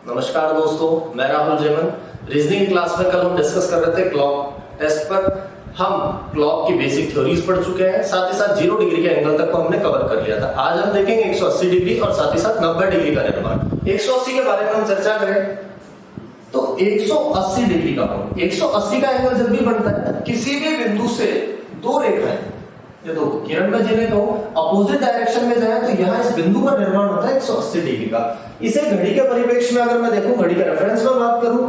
नमस्कार दोस्तों, मैं राहुल जेमन। रीजनिंग क्लास में कल हम डिस्कस कर रहे थे क्लॉक टेस्ट पर। हम क्लॉक की बेसिक थ्योरीज पढ़ चुके हैं, साथ ही साथ 0 डिग्री के एंगल तक को हमने कवर कर लिया था। आज हम देखेंगे 180 डिग्री और साथ ही साथ 90 डिग्री का निर्माण। 180 के बारे में हम चर्चा करें तो 180 डिग्री का कोण, 180 का एंगल जब भी बनता है किसी भी बिंदु से दो रेखाएं, ये दो किरण में जिन्हें कहो अपोजिट डायरेक्शन में जाए तो यहाँ इस बिंदु का निर्माण होता है 180 डिग्री का। इसे घड़ी के परिप्रेक्ष्य में अगर मैं देखूं, घड़ी का रेफरेंस में बात करूं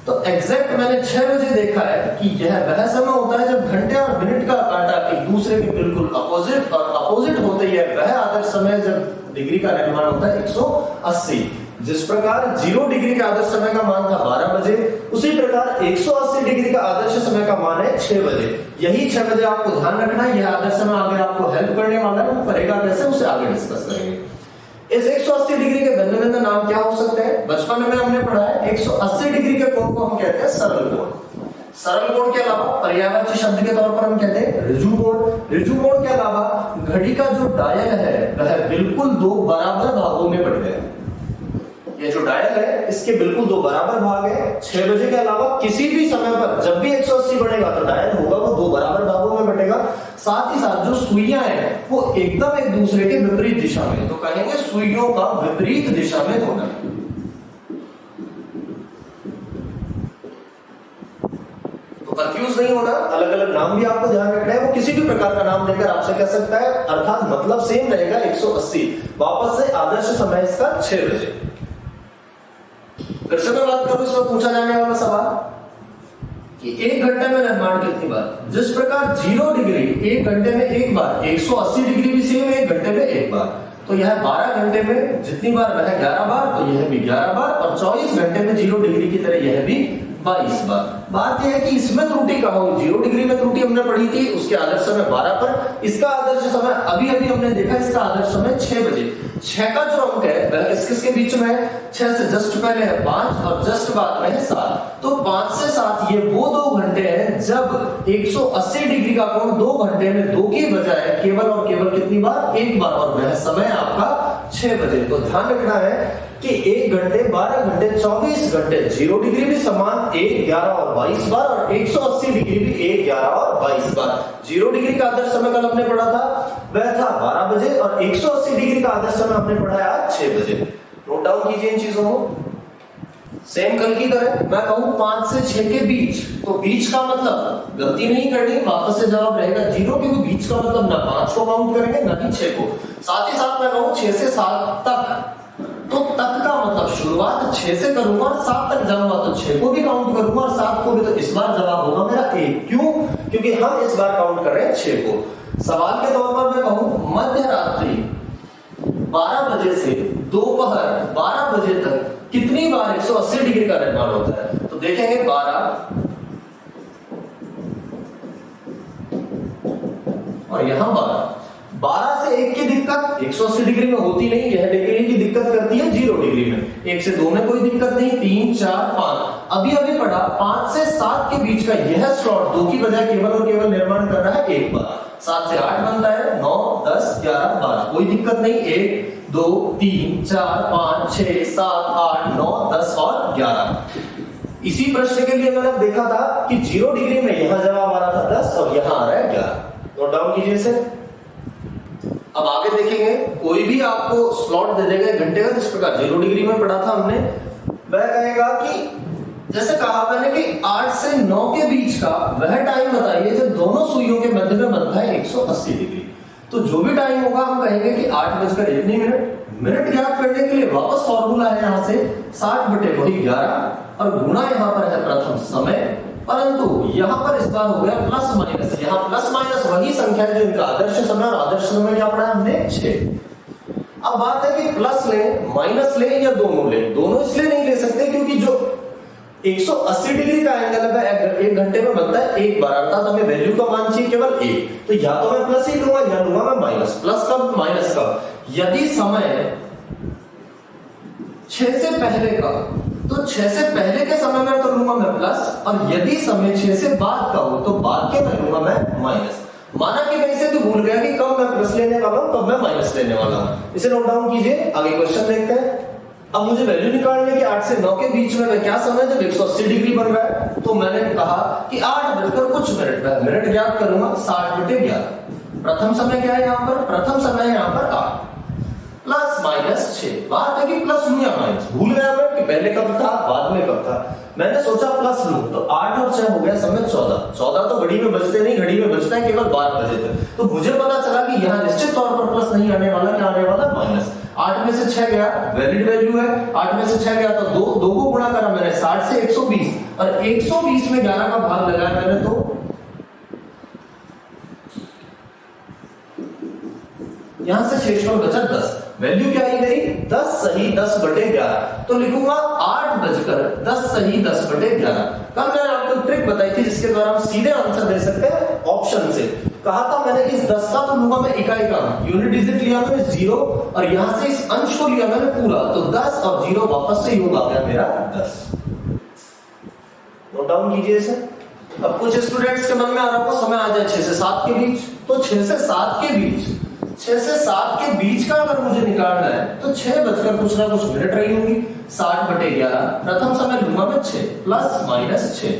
तो एग्जैक्ट मैंने 6 बजे देखा है कि यह वह समय होता है जब घंटे और मिनट का कांटा एक दूसरे के बिल्कुल अपोजिट और अपोजिट होते ही वह आदर्श समय जब डिग्री का निर्माण होता है 180। जिस प्रकार 0 डिग्री का आदर्श समय का मान था 12 बजे, उसी प्रकार 180 डिग्री का आदर्श समय का मान है 6 बजे। यही 6 बजे आपको ध्यान रखना है। यह आदर्श समय आगे आपको हेल्प करने वाला है, वो करेगा कैसे उसे आगे डिस्कस करेंगे। इस 180 डिग्री के भिन्न भिन्न नाम क्या हो सकते हैं? बचपन में हमने पढ़ा है 180 डिग्री के कोण को हम कहते हैं सरल कोण। सरल कोण के अलावा पर्यायवाची शब्द के तौर पर हम कहते हैं ऋजु कोण। ऋजु कोण के अलावा घड़ी का जो डायल है वह बिल्कुल दो बराबर भागों में बढ़ गया। ये जो डायल है इसके बिल्कुल दो बराबर भाग है। 6 बजे के अलावा किसी भी समय पर जब भी 180 बढ़ेगा तो डायल होगा वो दो बराबर भागों में बटेगा। साथ ही साथ जो सुइयां हैं वो एकदम एक दूसरे के विपरीत दिशा में, तो कहेंगे सुइयों का विपरीत दिशा में होना। तो कंफ्यूज नहीं होना, अलग अलग नाम भी आपको ध्यान रखना है। वो किसी भी प्रकार का नाम लेकर आपसे कह सकता है, अर्थात मतलब सेम रहेगा 180। वापस से आदर्श समय इसका 6 बजे। फिर से मैं बात करूं इसमें पूछा जाने वाला सवाल कि 1 घंटे में निर्माण कितनी बार। जिस प्रकार 0 डिग्री 1 घंटे में एक बार, 180 डिग्री भी सेम 1 घंटे में एक बार, तो यह 12 घंटे में जितनी बार वह 11 बार, तो यह भी 11 बार, और 24 घंटे में 0 डिग्री की तरह यह भी 22 बार। बात यह है कि इसमें त्रुटि कहां हुई? 0 डिग्री में त्रुटि हमने पढ़ी थी, उसके आदर्श समय 12 पर। इसका आदर्श समय अभी अभी हमने देखा, इसका आदर्श समय 6 बजे। 6 का जो अंक है वह किस किस के बीच में है? 6 से जस्ट पहले है 5 और जस्ट बाद में है 7। तो 5 से 7 ये वो 2 घंटे हैं जब 180 डिग्री का कोण 2 घंटे में 2 की बजाय केवल और केवल कितनी बार? एक बार, और वह समय आपका 6 बजे। तो ध्यान रखना है कि 1 घंटे, 12 घंटे, 24 घंटे, 0 डिग्री भी समान 1, 11 और 22 बार, और 180 डिग्री भी 1, 11 और 22 बार। 0 डिग्री का आदर्श समय कल हमने पढ़ा था वह था 12 बजे, और 180 डिग्री का आदर्श समय हमने पढ़ा आज 6 बजे। नोट डाउन कीजिए इन चीजों को। सेम कल की तरह मैं कहूं 5 से 6 के बीच, तो बीच का मतलब गलती नहीं करनी, वापस से जवाब रहेगा 0, क्योंकि बीच का मतलब ना 5 को काउंट करेंगे ना ही 6 को। साथ ही साथ मैं कहूं 6 से 7 तक, तो तक का मतलब शुरुआत 6 से करूंगा और 7 तक जाऊंगा तो 6 को भी काउंट करूंगा और 7 को भी। तो इस बार जवाब होगा मेरा 1। क्यों? क्योंकि हम इस बार काउंट कर रहे हैं 6 को। सवाल के तौर पर मैं कहूं मध्य रात्रि 12 बजे से दोपहर 12 बजे तक कितनी बार 180 डिग्री का निर्माण होता है? तो देखेंगे 12 और यहां 12 से 1 की दिक्कत 180 डिग्री में होती नहीं, यह डिग्री की दिक्कत करती है 0 डिग्री में। 1 से 2 में कोई दिक्कत नहीं, 3, 4, 5। अभी अभी पढ़ा 5 से 7 के बीच का यह स्लॉट 2 की बजाय केवल और केवल निर्माण कर रहा है एक बार। 7 से 8 बनता है, 9, 10, 11, 12, कोई दिक्कत नहीं। 1, 2, 3, 4, 5, 6, 7, 8, 9, 10 और 11। इसी प्रश्न के लिए मैंने देखा था कि 0 डिग्री में यहां जवाब आ रहा था 10 और यहां आ रहा है 11। नोट डाउन कीजिए इसे। अब आगे देखेंगे, कोई भी आपको स्लॉट दे देगा घंटे का, जिस प्रकार 0 डिग्री में पढ़ा था हमने, वह कहेगा कि जैसे कहा मैंने कि 8 से 9 के बीच का वह टाइम बताइए जब दोनों सुइयों के मध्य में बनता है 180 डिग्री। तो जो भी टाइम होगा हम कहेंगे कि 8:11 मिनट ज्ञात करने के लिए वापस फॉर्मूला है यहां से 60/11 और गुणा यहां पर है प्रथम समय, परंतु यहां पर इस बार हो गया प्लस माइनस। यहां प्लस माइनस वही संख्या है जो इनका आदर्श समय और आदर्श समय क्या पढ़ा हमने 6। अब बात है कि प्लस ले, माइनस ले या दोनों ले। दोनों इसलिए नहीं ले सकते क्योंकि जो 180 डिग्री का एंगल है 1 घंटे में बनता है एक बार, अर्थात हमें वैल्यू का मान चाहिए केवल 1। तो या तो मैं प्लस ही लूंगा या लूंगा मैं माइनस। प्लस कब, माइनस कब? यदि समय 6 से पहले का, तो 6 से पहले के समय में तो लूंगा मैं प्लस, और यदि समय 6 से बाद का हो तो बाद के में लूंगा मैं माइनस। माना कि मैं इसे भी भूल गया कि कब मैं प्लस लेने वाला हूं, कब मैं माइनस लेने वाला हूं। इसे नोट डाउन कीजिए, आगे क्वेश्चन देखते हैं। अब मुझे वैल्यू निकालनी है कि 8 से 9 के बीच में क्या समय जब 180 डिग्री बन रहा है। तो मैंने कहा कि 8 बजकर कुछ मिनट में मिनट ज्ञात करूंगा 60/11। प्रथम समय क्या है यहाँ पर, प्रथम समय है यहाँ पर 8 प्लस माइनस 6। बात है कि प्लस लूं या माइनस, भूल गया मैं कि पहले कब था बाद में कब था। मैंने सोचा प्लस लूं, तो 8 और 6 हो गया समय 14। 14 तो घड़ी में बजते नहीं, घड़ी में बजता है केवल 12 बजे तक। तो मुझे पता चला कि यहाँ निश्चित तौर पर प्लस नहीं आने वाला, क्या आने वाला माइनस। 8 में से 6 गया, वैलिड वैल्यू है। 8 में से 6 गया तो 2 को गुणा करा मैंने 60 से 120, और 120 में 11 का भाग लगाया मैंने, तो यहां से शेषफल बचा 10। वैल्यू क्या आई मेरी 10 सही 10/11। तो लिखूंगा 8 बजकर 10 सही 10/11। कल मैंने आपको ट्रिक बताई थी जिसके द्वारा हम सीधे आंसर दे सकते हैं ऑप्शन से। कहा था मैंने इस 10 का तो लूंगा मैं इकाई का, यूनिट डिजिट लिया मैंने 0, और यहां से इस अंश को लिया मैंने पूरा, तो 10 और 0 वापस से योग आ गया मेरा 10। नोट डाउन कीजिए इसे। अब कुछ स्टूडेंट्स के मन में आ रहा होगा समय आ जाए 6 से 7 के बीच, तो 6 से 7 के बीच, 6 से 7 के बीच का अगर मुझे निकालना है तो 6 बजकर कुछ ना कुछ मिनट रही होंगी। 60/11 प्रथम समय लूंगा मैं 6 प्लस माइनस 6।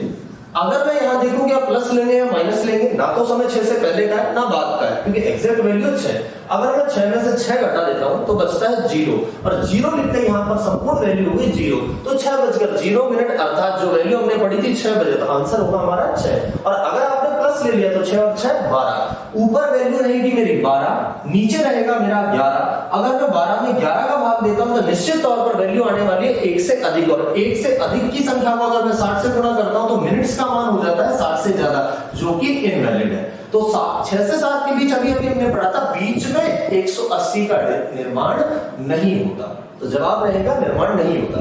अगर मैं यहां देखूं कि आप प्लस लेंगे या माइनस लेंगे, ना तो समय 6 से पहले का है ना बाद का है, क्योंकि एग्जैक्ट वैल्यू 6। अगर मैं 6 में से 6 घटा देता हूं तो बचता है 0, और 0 लिखते हैं यहां पर संपूर्ण वैल्यू हो गई 0। तो 6 बजकर 0 मिनट, अर्थात जो वैल्यू हमने पढ़ी थी 6 बजे, तो आंसर होगा हमारा 6। और अगर आपने प्लस ले लिया तो 6 और 6 12। ऊपर वैल्यू रहेगी मेरी 12, नीचे रहेगा मेरा 11। अगर मैं 12 में 11 का भाग देता हूं तो निश्चित तौर पर वैल्यू आने वाली है 1 से अधिक, और 1 से अधिक की संख्या को अगर मैं 60 से गुणा करता हूं तो मिनट्स का मान हो जाता है 60 से ज्यादा, जो कि इनवैलिड है। तो 6 से 7 के बीच अभी हमने पढ़ा था बीच में 180 का निर्माण नहीं होता, तो जवाब रहेगा निर्माण नहीं होता।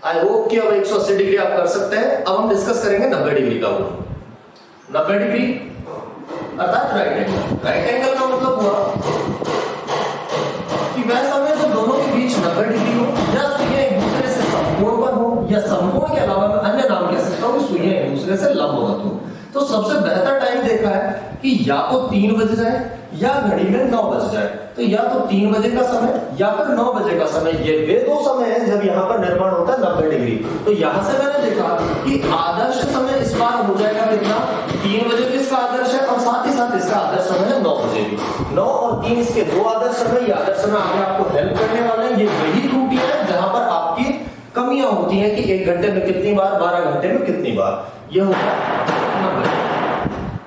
आई होप कि अब 180 डिग्री आप कर सकते हैं। अब हम डिस्कस करेंगे 90 डिग्री का कोण। 90 डिग्री अर्थात राइट एंगल। राइट एंगल का मतलब हुआ कि वह समय जब दोनों के बीच 90 डिग्री हो, या सुइयां एक दूसरे से समकोण पर हो, या समकोण के अलावा मैं अन्य नाम कह सकता हूं कि सुइयां एक दूसरे से लंबवत हो। तो सबसे बेहतर टाइम देखा है कि या तो 3 बज जाए या घड़ी में 9 बज जाए। तो या तो 3 बजे का समय या फिर 9 बजे का समय, ये वे दो समय हैं जब यहाँ पर निर्माण होता है 90 डिग्री। तो यहां से मैंने देखा कि आदर्श समय इस बार हो जाएगा कितना, 3 बजे भी इसका आदर्श है, और साथ ही साथ इसका आदर्श समय है 9 बजे भी। 9 और 3 इसके दो आदर्श समय। ये आदर्श समय आगे आपको हेल्प करने वाले हैं। ये वही त्रुटि है जहां पर आपकी कमियां होती हैं कि 1 घंटे में कितनी बार, 12 घंटे में कितनी बार। ये होगा 90।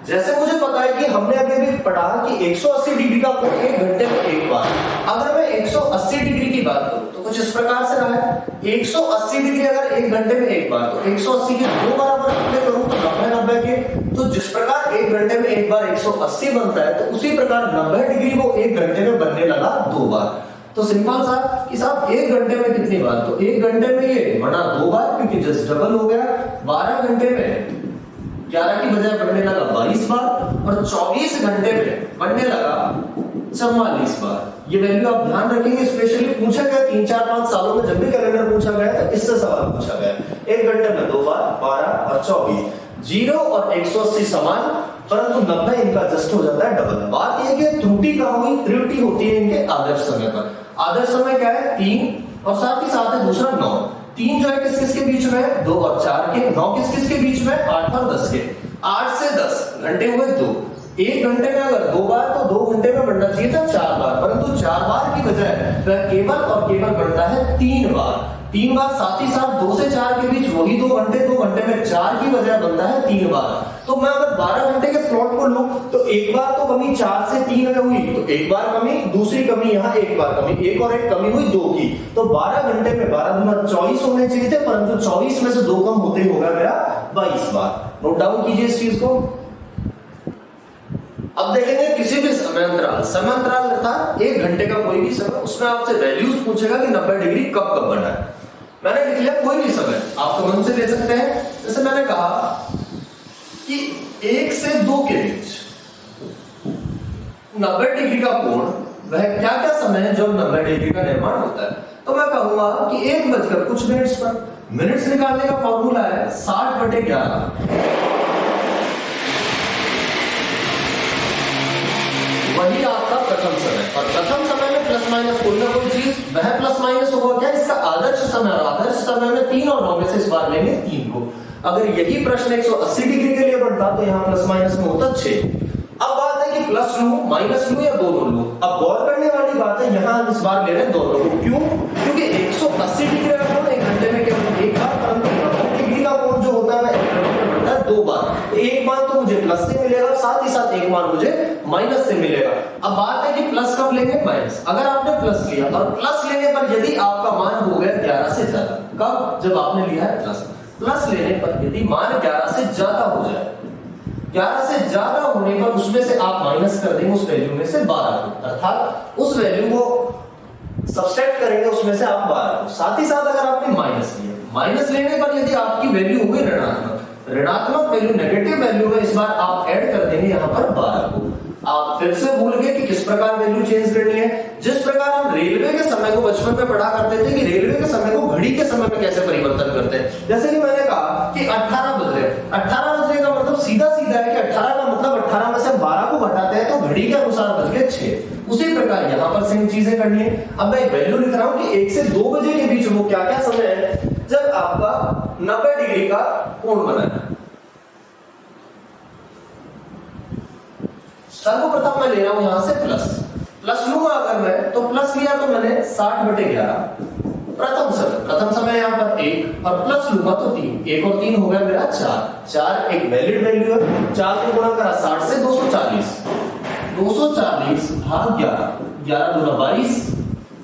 जैसे मुझे पता है कि हमने अभी पढ़ा कि 180 डिग्री का कोण 1 घंटे में एक बार। अगर मैं 180 डिग्री की बात करूं तो कुछ इस प्रकार से रहा है। 180 डिग्री अगर 1 घंटे में एक बार, तो 180 के 2 बराबर कितने करूं तो 90 के। तो जिस प्रकार 1 घंटे में एक बार 180 बनता है, तो उसी प्रकार 90 डिग्री वो 1 घंटे में बनने लगा 2 बार। तो सिंपल सा कि साहब 1 घंटे में कितनी बार, तो 1 घंटे में ये बना 2 बार, क्योंकि जस्ट डबल हो गया। 12 घंटे में 11 की बजाय बनने लगा 22 बार, और 24 घंटे में बनने लगा 44 बार। ये वैल्यू आप ध्यान रखेंगे, स्पेशली पूछा गया 3, 4, 5 सालों में जब भी कैलेंडर पूछा गया तो इससे सवाल पूछा गया। 1 घंटे में 2 बार, 12 और 24। 0 और 180 समान, परंतु 90 इनका जस्ट हो जाता है डबल। बात यह कि त्रुटि कहां हुई, त्रुटि होती है इनके आदर्श समय पर। आदर्श समय क्या है 3, और साथ ही साथ है दूसरा 9। 3 जो है किस किस के बीच में है, 2 और 4 के। 9 किस किस के बीच में, 8 और 10 के। 8 से 10 घंटे हुए 2। 1 घंटे में अगर 2 बार, तो 2 घंटे में बनना चाहिए था 4 बार, परंतु 4 बार की बजाय वह केवल और केवल बनता है 3 बार। 3 बार, साथ ही साथ 2 से 4 के बीच वही 2 घंटे, 2 घंटे में 4 की बजाय बनता है 3 बार। तो मैं अगर 12 घंटे के स्लॉट को लूं तो एक बार तो कमी 4 से 3 में हुई, तो एक बार कमी, दूसरी कमी यहाँ एक बार कमी, एक और एक कमी हुई 2 की। तो 12 घंटे में 12 गुना 24 होने चाहिए थे, परंतु 24 में से 2 कम होते ही होगा मेरा 22 बार। नोट डाउन कीजिए इस चीज को। अब देखेंगे किसी भी समय अंतराल अर्थात 1 घंटे का कोई भी समय, उसमें आपसे वैल्यूज पूछेगा कि 90 डिग्री कब कब बना है। मैंने लिख लिया कोई भी समय, आप मन से ले सकते हैं। जैसे मैंने कहा कि 1 से 2 के बीच 90 डिग्री का कोण, वह क्या क्या समय है जब 90 डिग्री का निर्माण होता है। तो मैं कहूंगा कि 1 बजकर कुछ मिनट्स पर। मिनट्स निकालने का फॉर्मूला है 60/11। वह प्लस माइनस होगा क्या, इसका आदर्श समय, और आदर्श समय में 3 और 9 में से इस बार लेंगे 3 को। अगर यही प्रश्न 180 डिग्री के लिए बनता तो यहाँ प्लस माइनस में होता 6। अब बात है कि प्लस लूं, माइनस लूं या दोनों लूं। अब गौर करने वाली बात है, यहाँ हम इस बार ले रहे हैं दोनों को। क्यों? क्योंकि 180 डिग्री का कोण 1 घंटे में केवल एक बार, परंतु 90 डिग्री का कोण जो होता है वह 1 घंटे में बनता है 2 बार। एक मान तो मुझे प्लस से मिलेगा, साथ ही साथ एक मान मुझे माइनस से मिलेगा। अब बात है कि प्लस कब लेंगे, माइनस। अगर आपने प्लस लिया और प्लस लेने पर यदि आपका मान हो गया 11 से ज्यादा, कब? जब आपने लिया है प्लस। प्लस लेने पर यदि मान 11 से ज्यादा हो जाए, 11 से ज्यादा होने पर उसमें से आप माइनस कर देंगे उस वैल्यू में से 12 को, अर्थात उस वैल्यू को सब्सट्रैक्ट करेंगे उसमें से आप 12 को। साथ ही साथ अगर आपने माइनस लिया, माइनस लेने पर यदि आपकी वैल्यू हो गई ऋणात्मक, ऋणात्मक वैल्यू, नेगेटिव वैल्यू में इस बार आप ऐड कर देंगे यहां पर 12 को। आप फिर से भूल गए कि किस प्रकार वैल्यू चेंज करनी है। जिस प्रकार हम रेलवे के समय को बचपन में पढ़ा करते थे कि रेलवे के समय को घड़ी के समय में कैसे परिवर्तन करते हैं। जैसे कि मैंने कहा कि 18 बज रहे, 18 बजने का मतलब सीधा सीधा है कि 18 का मतलब 18 में से 12 को घटाते हैं तो घड़ी के अनुसार बज गए 6। उसी प्रकार यहां पर सेम चीजें करनी है। अब मैं वैल्यू लिख रहा हूं कि 1 से 2 बजे के बीच वो क्या क्या समय है जब आपका 90 डिग्री का कोण बना है। सर्वप्रथम मैं ले रहा हूं यहां से प्लस लूंगा अगर मैं, तो प्लस लिया तो मैंने 60/11 प्रथम समय यहां पर 1 और प्लस लूंगा तो 3, 1 और 3 हो गया मेरा 4 एक वैलिड वैल्यू है। 4 को गुणा करा 60 से 240 भाग 11, 11 दूना 22,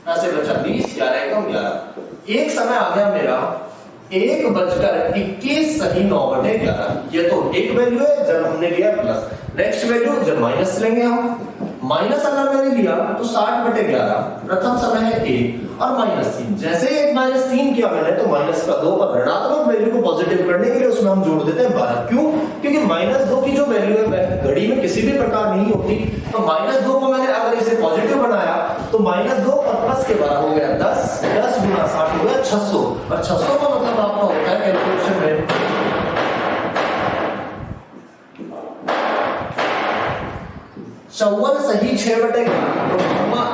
ऐसे बचा 20, 11 एकम 11। एक समय आ गया मेरा 1:21 सही 9/11। ये तो एक वैल्यू है जब हमने लिया प्लस। नेक्स्ट वैल्यू जब माइनस लेंगे हम, माइनस अगर मैंने लिया तो 60/11 प्रथम समय है 1 और -3। जैसे ही 1 -3 किया मैंने तो -2 और ऋणात्मक वैल्यू को पॉजिटिव करने के लिए उसमें हम जोड़ देते हैं 12। क्यों? क्योंकि -2 की जो वैल्यू है वह घड़ी में किसी भी प्रकार नहीं होती। तो -2 को मैंने अगर इसे पॉजिटिव बनाया तो -2 और प्लस के 12 हो गया 10, 10 गुना 60 हो गया 600। और 600 का मतलब आपका होता है कैलकुलेशन में 54 सही 6/11। तो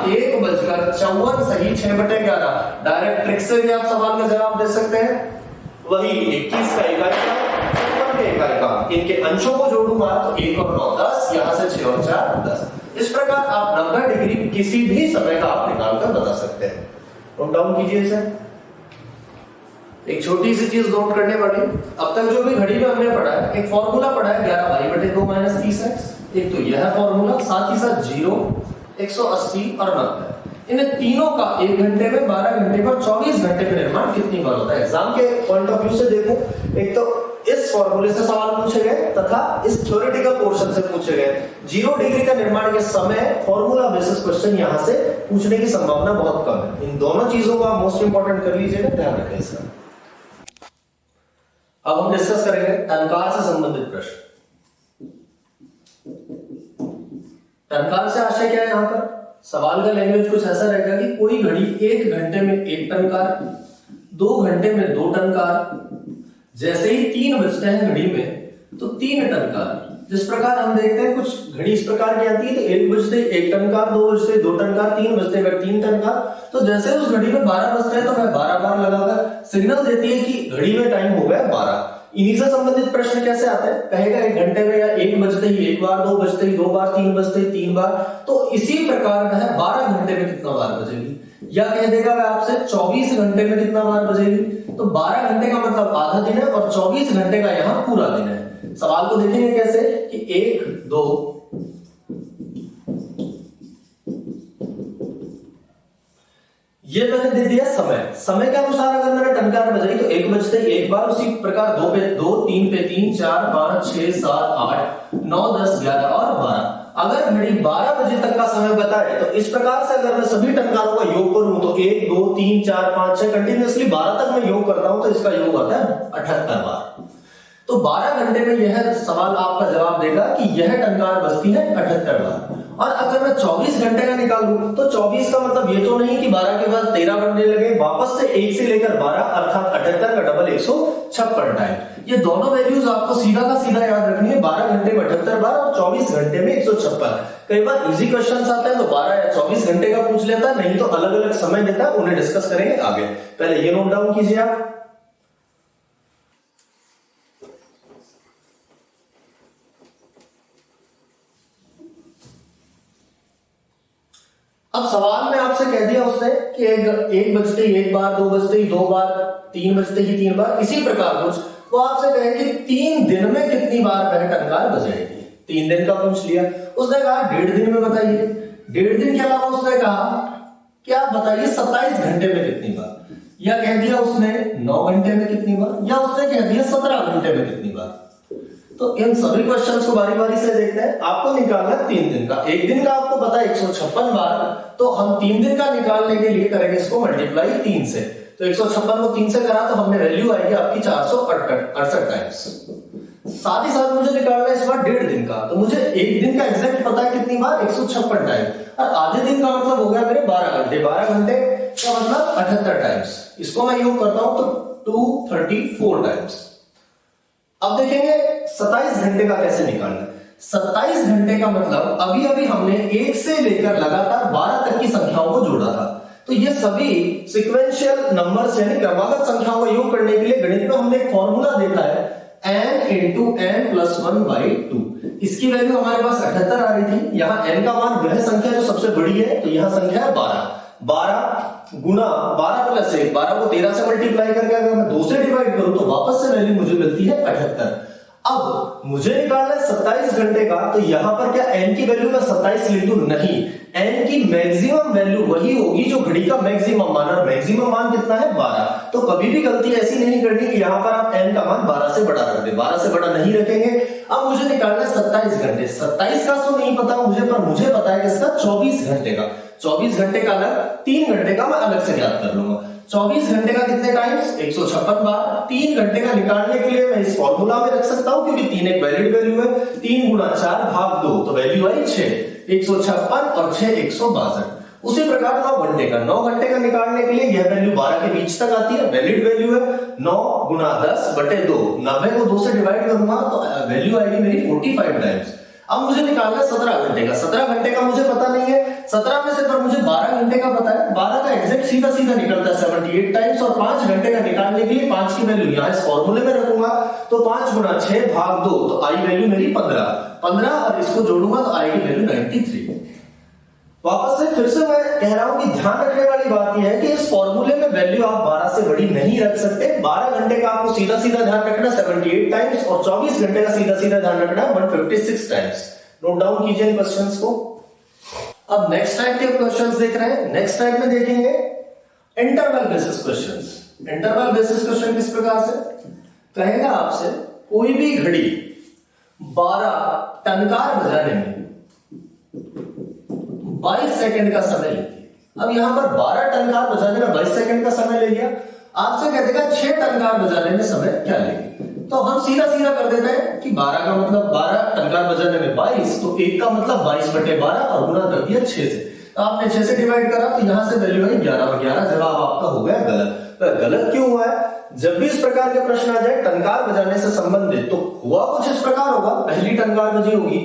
1:54 सही 6/11। डायरेक्ट ट्रिक से भी आप सवाल का जवाब दे सकते हैं। वही 21 का इकाई का, 54 के इकाई का, इनके अंशों को जोड़ूंगा तो 1 और 9 10, यहां से 6 और 4 10। इस प्रकार आप 90 डिग्री किसी भी समय का आप निकाल कर बता सकते हैं। नोट डाउन कीजिए इसे। एक छोटी सी चीज नोट करने वाली, अब तक जो भी घड़ी में हमने पढ़ा है, एक फॉर्मूला पढ़ा है 11y/2 - 30x। एक तो यह फॉर्मूला, साथ ही साथ 0, 180 और 90। इन तीनों का 1 घंटे में, 12 घंटे पर 24 घंटे में निर्माण कितनी बार होता है। एग्जाम के पॉइंट ऑफ व्यू से देखो, एक तो इस फॉर्मूले से सवाल पूछे गए तथा इस थ्योरेटिकल पोर्शन से पूछे गए। 0 डिग्री का निर्माण के समय फॉर्मूला बेसिस क्वेश्चन यहां से पूछने की संभावना बहुत कम है। इन दोनों चीजों को आप मोस्ट इंपॉर्टेंट कर लीजिएगा, ध्यान रखें इसका। अब हम डिस्कस करेंगे टनकार से संबंधित प्रश्न। टनकार से आशय क्या है? यहां पर सवाल का लैंग्वेज कुछ ऐसा रहेगा कि कोई घड़ी 1 घंटे में 1 टनकार, 2 घंटे में 2 टनकार, जैसे ही 3 बजते हैं घड़ी में तो 3 टनकार। जिस प्रकार हम देखते हैं कुछ घड़ी इस प्रकार की आती है तो 1 बजते 1 टनकार, 2 बजते 2 टनकार, 3 बजते 3 टनकार। तो जैसे उस घड़ी में 12 बजते हैं तो वह 12 बार लगाकर सिग्नल देती है कि घड़ी में टाइम हो गया 12। इन्हीं से संबंधित प्रश्न कैसे आते हैं? कहेगा 1 घंटे में या 1 बजते ही 1 बार, 2 बजते ही 2 बार, 3 बजते ही 3 बार। तो इसी प्रकार वह 12 घंटे में कितना बार बजेगी, या कह देगा वह आपसे 24 घंटे में कितना बार बजेगी। तो 12 घंटे का मतलब आधा दिन है और 24 घंटे का यहाँ पूरा दिन है। सवाल को देखेंगे कैसे कि 1, 2, ये मैंने दे दिया समय के अनुसार अगर मैंने टनकार बजाई तो 1 बजते ही 1 बार, उसी प्रकार 2 पे 2, 3 पे 3, 4, 5, 6, 7, 8, 9, 10, 11 और 12। अगर घड़ी 12 बजे तक का समय बताए तो इस प्रकार से अगर मैं सभी टनकारों का योग करूं तो 1, 2, 3, 4, 5, 6 कंटिन्यूअसली 12 तक मैं योग करता हूं तो इसका योग आता है 78 बार। तो 12 घंटे में यह सवाल आपका जवाब देगा कि यह टनकार बजती है 78 बार। और अगर मैं 24 घंटे का निकालूं तो 24 का मतलब ये तो नहीं कि 12 के बाद 13 बनने लगे, वापस से 1 से लेकर 12 अर्थात 78 का डबल 156 टाइम। ये दोनों वैल्यूज आपको सीधा का सीधा याद रखनी है, 12 घंटे में 78 बार और 24 घंटे में 156। कई बार इजी क्वेश्चंस आते हैं तो 12 या 24 घंटे का पूछ लेता है, नहीं तो अलग अलग समय देता है, उन्हें डिस्कस करेंगे आगे। पहले ये नोट डाउन कीजिए आप। अब सवाल में आपसे कह दिया उसने कि एक बजते ही एक बार, 2 बजते ही 2 बार, 3 बजते ही 3 बार, इसी प्रकार कुछ वो आपसे कहे कि 3 दिन में कितनी बार वह टंकार बजाएगी। 3 दिन का पूछ लिया, उसने कहा 1.5 दिन में बताइए। 1.5 दिन के अलावा उसने कहा कि आप बताइए 27 घंटे में कितनी बार, या कह दिया उसने 9 घंटे में कितनी बार, या उसने कह दिया 17 घंटे में कितनी बार। तो इन सभी क्वेश्चंस को बारी बारी से देखते हैं। आपको निकालना 3 दिन का। एक दिन का आपको पता है 156 बार, तो हम 3 दिन का निकालने के लिए करेंगे इसको मल्टीप्लाई 3 से। तो 156 को 3 से करा तो हमने वैल्यू आएगी आपकी 468 टाइम्स। साथ ही साथ मुझे निकालना है इस बार 1.5 दिन का, तो मुझे एक दिन का एग्जैक्ट पता है कितनी बार, 156 टाइम, और आधे दिन का मतलब हो गया मेरे 12 घंटे। 12 घंटे का मतलब 78 टाइम्स। इसको मैं यूज करता हूं तो 234 टाइम्स। अब देखेंगे 27 घंटे का कैसे निकालना है। 27 घंटे का मतलब अभी अभी हमने 1 से लेकर लगातार 12 तक की संख्याओं को जोड़ा था। तो ये सभी सीक्वेंशियल नंबर्स यानी क्रमागत संख्याओं का योग करने के लिए गणित में हमने एक फॉर्मूला देखा है, n into n plus 1/2। इसकी वैल्यू हमारे पास 78 आ रही थी। यहाँ n का मान वह संख्या जो सबसे बड़ी है, तो यहाँ संख्या है 12। 12 गुना 12 प्लस 1, 12 को 13 से मल्टीप्लाई करके अगर मैं 2 से डिवाइड करूं तो वापस से वैल्यू मुझे मिलती है 78। अब मुझे निकालना है 27 घंटे का, तो यहां पर क्या n की वैल्यू मैं 27 लिख दूं? नहीं, n की मैक्सिमम वैल्यू वही होगी जो घड़ी का मैक्सिमम मान, और मैक्सिमम मान कितना है 12। तो कभी भी गलती ऐसी नहीं करनी कि यहां पर आप n का मान 12 से बड़ा रख दे, 12 से बड़ा नहीं रखेंगे। अब मुझे निकालना है 27 घंटे। 27 का तो नहीं पता मुझे, पर मुझे पता है किसका, 24 घंटे का। 24 घंटे का अलग, 3 घंटे का मैं अलग से याद कर लूंगा। 24 घंटे का कितने टाइम्स, 156 बार। 3 घंटे का निकालने के लिए मैं इस फॉर्मूला में रख सकता हूं, क्योंकि 3 एक वैलिड वैल्यू है। 3 गुना 4 भाग 2, तो वैल्यू आई 6। 156 और 6 162। उसी प्रकार 9 घंटे का, 9 घंटे का निकालने के लिए यह वैल्यू 12 के बीच तक आती है, वैलिड वैल्यू है। 9 गुना 10 बटे 2, 90 को 2 से डिवाइड करूंगा तो वैल्यू आएगी मेरी 45 टाइम्स। अब मुझे निकालना है 17 घंटे का। 17 घंटे का मुझे पता नहीं है, 17 में से पर मुझे 12 घंटे का पता है। 12 का एग्जैक्ट सीधा सीधा निकलता है 78 टाइम्स, और 5 घंटे का निकालने के लिए 5 की वैल्यू यहाँ इस फॉर्मूले में रखूंगा, तो 5 गुना 6 भाग 2, तो आई वैल्यू मेरी 15 और इसको जोड़ूंगा तो आएगी वैल्यू 93। वापस से फिर से मैं कह रहा हूं कि ध्यान रखने वाली बात यह है कि इस फॉर्मूले में वैल्यू आप 12 से बड़ी नहीं रख सकते। 12 घंटे का आपको सीधा सीधा ध्यान रखना 78 टाइम्स, और 24 घंटे का सीधा सीधा ध्यान रखना 156 टाइम्स। नोट डाउन कीजिए इन क्वेश्चंस को। अब नेक्स्ट टाइप के क्वेश्चंस देख रहे हैं। नेक्स्ट टाइप में देखेंगे interval basis questions. Interval basis question किस प्रकार से कहेगा आपसे, कोई भी घड़ी 12 टनकार बजाने में 22 सेकंड का समय लेती है। अब यहां पर 12 टनकार बजाने में 22 सेकंड का समय ले लिया। आपसे कह देगा 6 टनकार बजाने में समय क्या लेगी, तो हम सीधा सीधा कर देते हैं कि 12 का मतलब 12 टनकार बजाने में 22, तो 1 का मतलब 22/12 और गुना कर दिया 6 से। तो आपने 6 से डिवाइड करा तो यहां से वैल्यू आई 11, और 11 जवाब आपका हो गया गलत। तो गलत क्यों हुआ है? जब भी इस प्रकार के प्रश्न आ जाए टनकार बजाने से संबंधित, तो हुआ कुछ इस प्रकार होगा, पहली टनकार बजी होगी,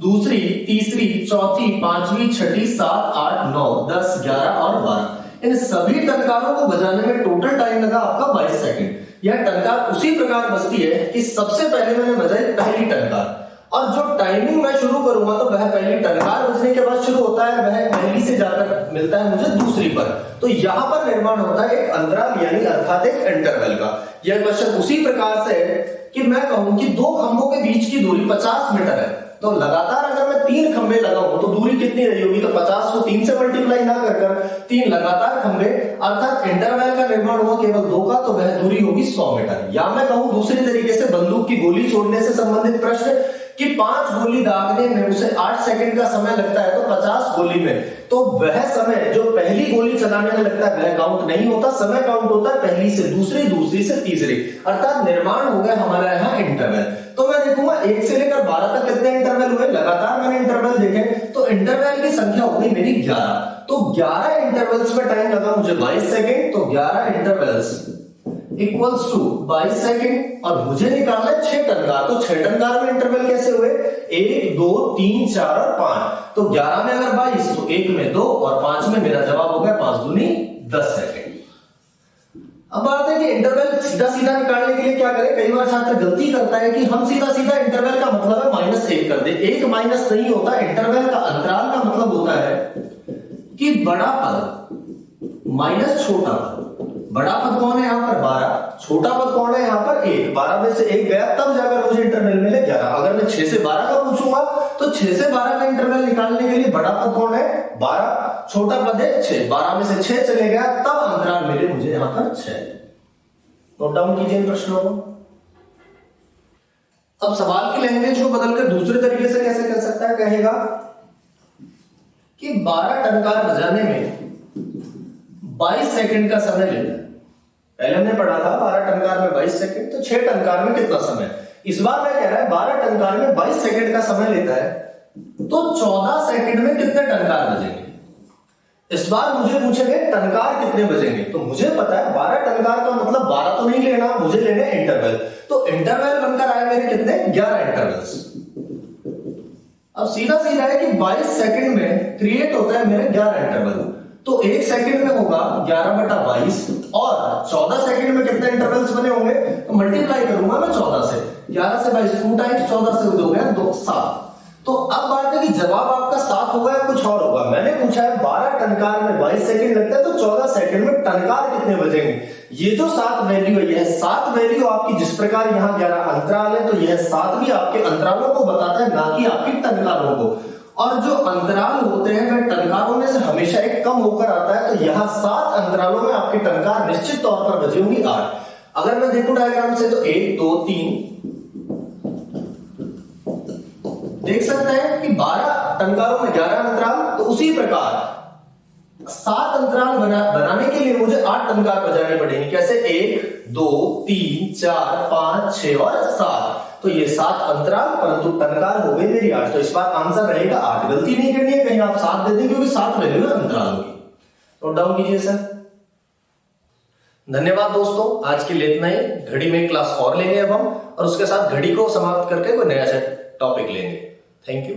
दूसरी, तीसरी, चौथी, पांचवी, छठी, 7, 8, 9, 10, 11 और 12, इन सभी टनकारों को बजाने में टोटल टाइम लगा आपका 22 सेकंड। यह टनकार उसी प्रकार बजती है कि सबसे पहले मैंने बजाई पहली टनकार, और जो टाइमिंग मैं शुरू करूंगा तो वह पहली टनकार बजने के बाद शुरू होता है, वह पहली से जाकर मिलता है मुझे दूसरी पर। तो यहां पर निर्माण होता है एक अंतराल यानी अर्थात एक इंटरवल का। यह क्वेश्चन उसी प्रकार से है कि मैं कहूं कि 2 खंभों के बीच की दूरी 50 मीटर है, तो लगातार अगर मैं 3 खंभे लगाऊं तो दूरी कितनी रही होगी, तो 50 को 3 से मल्टीप्लाई ना कर 3 लगातार खंभे, अर्थात इंटरवल का निर्माण हुआ केवल 2 का, तो वह दूरी होगी 100 मीटर। या मैं कहूं दूसरी तरीके से, बंदूक की गोली छोड़ने से संबंधित प्रश्न कि 5 गोली दागने में उसे 8 सेकंड का समय लगता है तो 50 गोली में, तो वह समय जो पहली गोली चलाने में लगता है वह काउंट नहीं होता, समय काउंट होता है पहली से दूसरी, दूसरी से तीसरी, अर्थात निर्माण हो गया हमारा यहाँ इंटरवल। तो मैं देखूंगा 1 से लेकर 12 तक कितने इंटरवल हुए, लगातार मैंने इंटरवल देखे, तो इंटरवल की संख्या हो गई मेरी 11। तो 11 इंटरवल्स में टाइम लगा मुझे 22 सेकंड, तो 11 इंटरवल्स इक्वल्स टू 22 सेकंड, और मुझे निकालना है 6 टनकार। तो 6 टनकार में इंटरवल कैसे हुए, 1 2 3 4 और 5, तो 11 में अगर 22 तो 1 में 2 और 5 में मेरा जवाब हो गया 5 दूनी 10 सेकंड। अब बात है कि इंटरवल सीधा सीधा निकालने के लिए क्या करें, कई बार छात्र गलती करता है कि हम सीधा सीधा इंटरवल का मतलब है -1 कर दे। 1 माइनस नहीं होता, इंटरवल का अंतराल का मतलब होता है कि बड़ा पद माइनस छोटा पद। बड़ा पद कौन है यहाँ पर 12, छोटा पद कौन है यहाँ पर 1। 12 में से 1 गया तब जाकर मुझे इंटरवल मिले 11। अगर मैं 6 से 12 का पूछूंगा तो 6 से 12 का इंटरवल निकालने के लिए बड़ा पद कौन है 12, छोटा पद है 6। 12 में से 6 चले गया तब अंतराल मिले मुझे यहाँ पर 6। नोट डाउन कीजिए इन प्रश्नों को। अब सवाल की लैंग्वेज को बदलकर दूसरे तरीके से कैसे कर सकता है, कहेगा कि 12 टनकार बजाने में 22 सेकंड का समय लेता है। पहले हमने पढ़ा था 12 टनकार में 22 सेकंड, तो 6 टनकार में कितना समय। इस बार मैं कह रहा है 12 टनकार में 22 सेकंड का समय लेता है, तो 14 सेकंड में कितने टनकार बजेंगे। इस बार मुझे पूछेंगे टनकार कितने बजेंगे, तो मुझे पता है 12 टनकार का मतलब 12 तो नहीं लेना, मुझे लेने इंटरवल। तो इंटरवल बनकर आए मेरे कितने 11 इंटरवल्स। अब सीधा सीधा है कि 22 सेकंड में क्रिएट होता है मेरे 11 इंटरवल, तो 1 सेकंड में होगा 11/22 और 14 सेकंड में कितने इंटरवल्स बने होंगे, तो मल्टीप्लाई करूंगा मैं 14 से, 11 से 22 2 टाइम्स 14 से हो गया 2 7। तो अब बात है कि जवाब आपका 7 होगा या कुछ और होगा। मैंने पूछा है 12 टनकार में 22 सेकंड लगता है, तो 14 सेकंड में टनकार कितने बजेंगे। ये जो 7 वैल्यू है, यह 7 वैल्यू आपकी जिस प्रकार यहाँ 11 अंतराल है, तो यह 7 भी आपके अंतरालों को बताता है, ना कि आपकी टनकारों को। और जो अंतराल होते हैं वह टनकारों में से हमेशा एक कम होकर आता है, तो यहाँ 7 अंतरालों में आपके टनकार निश्चित तौर पर बजे होंगी 8। अगर मैं देखूं डायग्राम से तो 1 2 3 देख सकते हैं कि 12 टनकारों में 11 अंतराल, तो उसी प्रकार 7 अंतराल बनाने के लिए मुझे 8 टनकार बजाने पड़ेंगे। कैसे 1 2 3 4 5 6 और 7, तो ये 7 अंतराल, परंतु टनकार हो गए मेरी 8। तो इस बार आंसर रहेगा 8। गलती नहीं करनी है, कहीं आप 7 दे दें क्योंकि 7 वैल्यू है अंतराल की। नोट डाउन कीजिए सर। धन्यवाद दोस्तों, आज के लिए इतना ही। घड़ी में क्लास और लेंगे अब हम, और उसके साथ घड़ी को समाप्त करके कोई नया टॉपिक लेंगे। Thank you.